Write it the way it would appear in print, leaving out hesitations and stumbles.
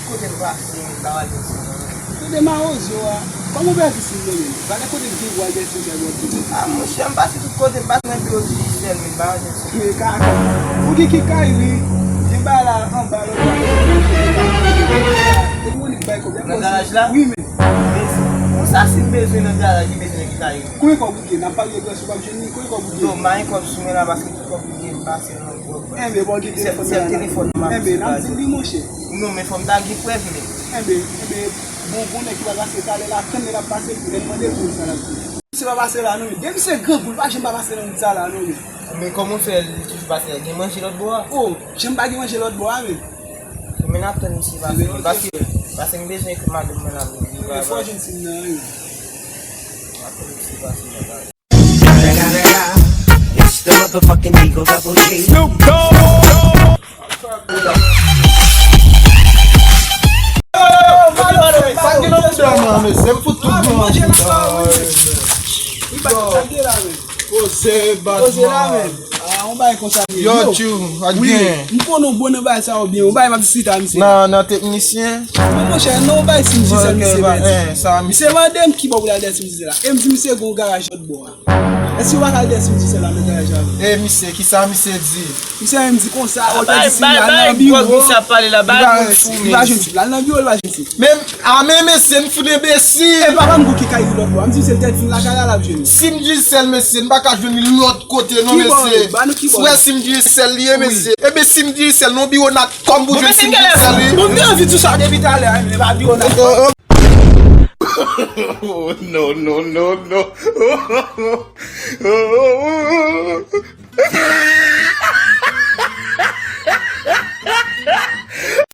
Kote basi mtawaje sana. Tude maozo como vai se ver? Vai na coisa que vai descer de agora. Mshamba si kote basi na bio jisel mi baje. Que kaka. O que cai ali? De bala, bala. Tem um que vai comer. Na garage lá? Oui, mais. Ça c'est besoin de garage, besoin de cair. Como é que eu vou na pague do seu bagulho, como é que eu vou? Do mais quando sumir na base que eu vou passer no corpo. É, meu bom que telefone. É bem, não tem de moche. Non mais faut me dar du preuve. É bem, bon é que vai passer lá, câmera passer por ele, mandei por ça là. Você vai passer lá não? Deve ser campo, vai chamar passer no sala não. Mais comment faire tu passer? J'ai mangé l'autre bois. Oh, j'aime pas manger l'autre bois mais. Mais n'attends ici parce que me besoin que madame me la. Faut gente se não. It's the motherfucking Eagle Double G. Snoop Dogg. Você Batman. On va comme ça. Yo, tu, again. On peut bon va ça ou bien. On va visiter monsieur. Non, technicien. Mon cher, non va ici monsieur. Ça, c'est madame qui va vous la descendre là. Et monsieur go garage de bois. Est-ce que vous allez descendre monsieur là le garage là? Eh monsieur, qui ça monsieur dit? Monsieur me dit comme ça, on Bah, ça parle là-bas. Va je là dans bureau va je. Même c'est une foule imbécile. Et papa me qui caille l'autre bois. Me dit c'est peut-être la caille là jeune. Si me dit celle monsieur, ne pas qu'à venir l'autre côté non monsieur. Ouais, si me dit celle lié monsieur. Eh ben si me dit celle non bio na comme vous je si me dit celle. Mon bien vu tout ça depuis tout à l'heure, mais pas bio na. Oh, no, no, no, no.